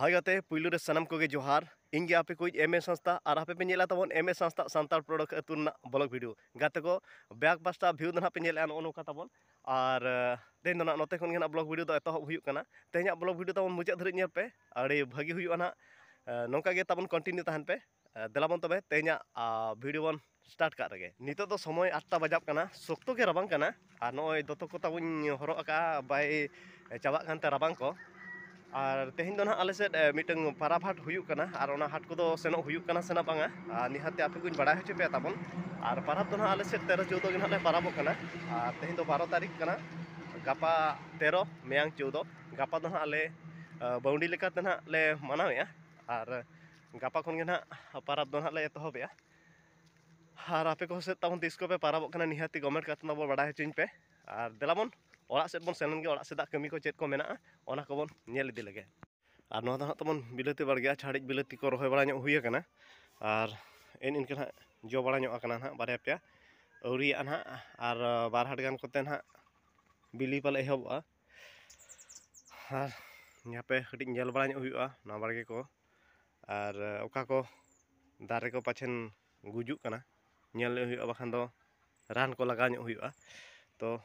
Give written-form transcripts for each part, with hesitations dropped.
हाय गाते पुइलु रे सनम कोगे जोहार इंगे आपे कोई एमए संस्था और आपे पे नेला तबन एमए संस्था सांताल प्रोडक्ट अतुना ब्लॉग वीडियो गाते को बैक पास्टा व्यू दना पे नेला नो का तबन और तेन दना नोते खन गेना ब्लॉग वीडियो द एतहब हुयु कना तेहना ब्लॉग वीडियो तबन मुचाद धरि नेल पे अड़ी भागी हुयु ना नोका गे तबन कंटिन्यू तहन पे देलाबन तबे तेहना वीडियो बन स्टार्ट का रगे नितो दो समय 8टा बजाब कना सोक्तो के रबांग कना और नोय दोतो को तबन हरो अका बाय चाबा कानते रबांग को और तेहन दो ना आले सेड मिटंग पाराब हाट हुयु कना और ओना हाट को दो सेनो हुयु कना सेना बांगा निहाते आपे कुछ बड़ा होचे पे ताबन और पाराब दो ना आले सेड 13 14 गे नाले पाराबो कना और तेहन दो 12 तारीख कना गापा 13 मेयांग 14 गापा दो ना आले बाउंडी लेकाते ना ले मनावेया और गापा खन गे ना पाराब दो ना ले एतहबेया और आपे को सेड ताबन तिस को पे पाराबो कना निहाती गवर्नमेंट कातना बो बड़ा होचिन पे और देलाबन ओड़ा सेड बन सेनन गे ओड़ा सेदा कमी को चेद को मेना ओना को बन नेल इदि लगे और नो दा तमन बिलाती बाड़गे छाड़ी बिलाती को रोहे बड़ा हुई कना और इनके ना जो बड़ा कना ना बारे पे औरिया ना और बार हाट गान कोते ना बिली पाले एहबा और यहाँ पे कटी नेल बड़ा हुआ ना बाड़गे को और ओका को दारे को पाछन गुजु कना नेल हुआ बखान दो रान को लगा हुआ तो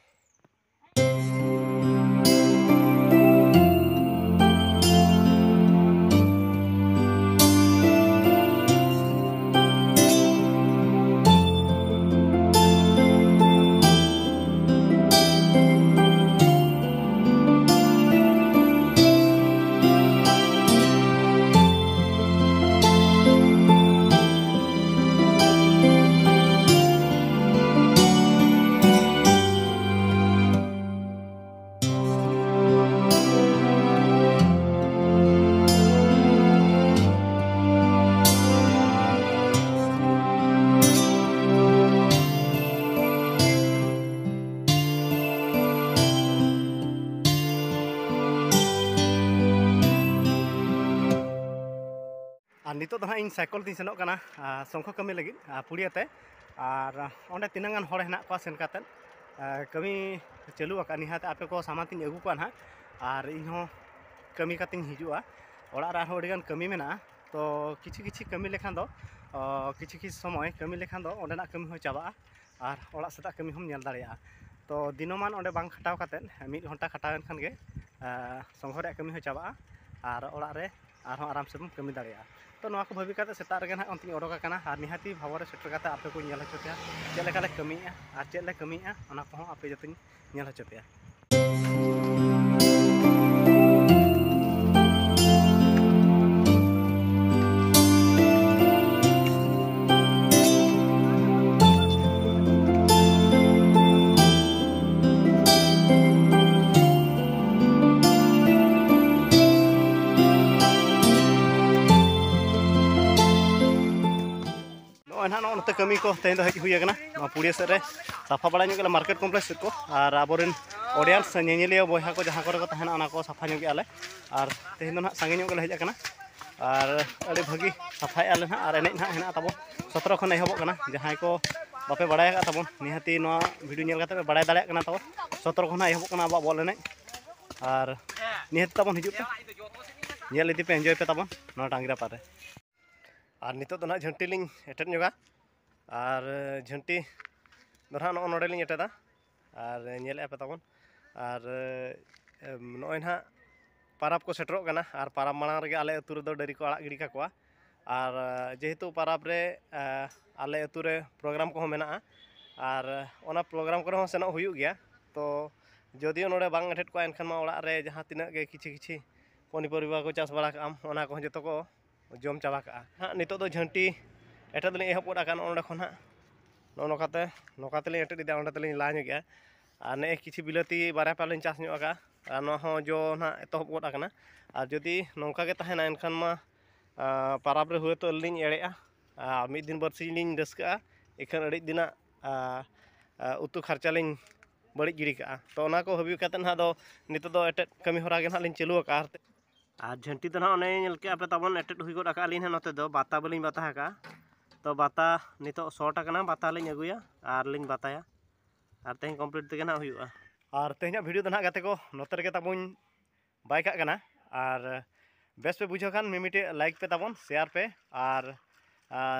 नितो दो इन साइकल तीन सेनों कना संखो कमी लगी पुड़ियाते और ओंडे तिनांगान हर हेना को सेन काते कमी चालू आका निहाते आपे को सामान तीन अगू को ना और इनहो कमी कातिन हिजुआ ओड़ा रा होडिगान कमी मेना तो किछि किछि कमी लेखान दो किछि किछि समय कमी लेखान दो ओंडेना कमी हो चाबा और ओड़ा सेता कमी हम नेल दाड़िया तो दिनमान ओंडे बांग खटाव काते 1 घंटा खटावन खान गे संघो रे कमी हो चाबा और ओड़ा रे आरहों आराम से कमी दाड़िया तो नवा को भाभी काते सेता रे ना अंतिनी ओडोका कना और निहाती भावरे सेटर काते आपे को नेल हचोतेया चेले काले कमीया और चेले कमीया ओना को आपे जतिन नेल हचोतेया नोते कमी को तेन हज हुई पुड़िया सेद साफा बड़ा गला मार्केट कम्प्लेक्स को और आबोरेन ऑडियंस नेनेलिया बहा को जहाँ को तहना को साफा आले और तेहन ना सांगे गले हजना और अभी भागी साफाए आले ना और एने ना हेना तब 17 खन एहबों जहाँ को बापे बड़ा तब निहाती भिडियो नेल पे बड़ा दाड़ा तब 17 खन एहबों अब बॉल एने और निहाती तब हजू पे नेल इदी पे एंजॉय पे तब टांगरा पारे और नितो दो ना झंटी लिंग एटेद जोगा और झंटी दो ना नोडे लिंग एटेदा और नेले पे तबन और नॉय ना पाराब को सेटरों कना और पाराब मांग रे आले अतु रे डारी को आड़ा गिड़ी काकोआ और जेहेतु पाराब रे आले अतु रे प्रोग्राम को मेना और ओना प्रोग्राम को हो सेनो हुयु गया तो जदियो नोडे बांग एटेद को एनखान मा ओड़ा रे जहाँ तिना गे किछि किछि पनिपरिबा को चाष बड़ा काम ओना को जतो को जम चाबा का हाँ नितो दो झंटी एटे दलिंग एहबोड आकान ओंडे खन हाँ नोकाते एटे दिदा ओंडे तलिंग ला गया और ने किछि बिलाती बारे पालिंग चाष ᱧᱚᱜ आका नो हो जो ना एतहबोड आकाना और जदि नौका गे तहना एनखान मा पाराब रे हुए तो लिंग एड़ेआ मिद दिन बरसी लिंग रस्का एखान अड़ी दिना उतु खर्चा लिंग बड़ी गिरी का तो ओना को हबी काते ना दो नितो दो एटे कमी होरा गे ना लिंग चालू आका और झंटी तो ना के आपे तबन एटेड हुई गोद आका लिंग नोते दो बाता बलिंग बाता का तो बाता नितो शॉर्ट आकना बाता लिंग अगुया और लिंग बाताया और तेहन कम्प्लीट तेगे ना हुआ और तेहना वीडियो तो ना गाते को नोते रे तबुन बाय का और बेस पे बुझे खान मिमिटे लाइक पे ताबन शेयर पे और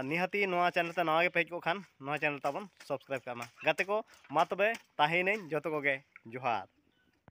निहाती नोआ चैनल ते नवा गे पे हेज खान नोआ चैनल ताबन सब्सक्राइब कामा गाते को मा तबे ताहेनें जतो को गे जोहार।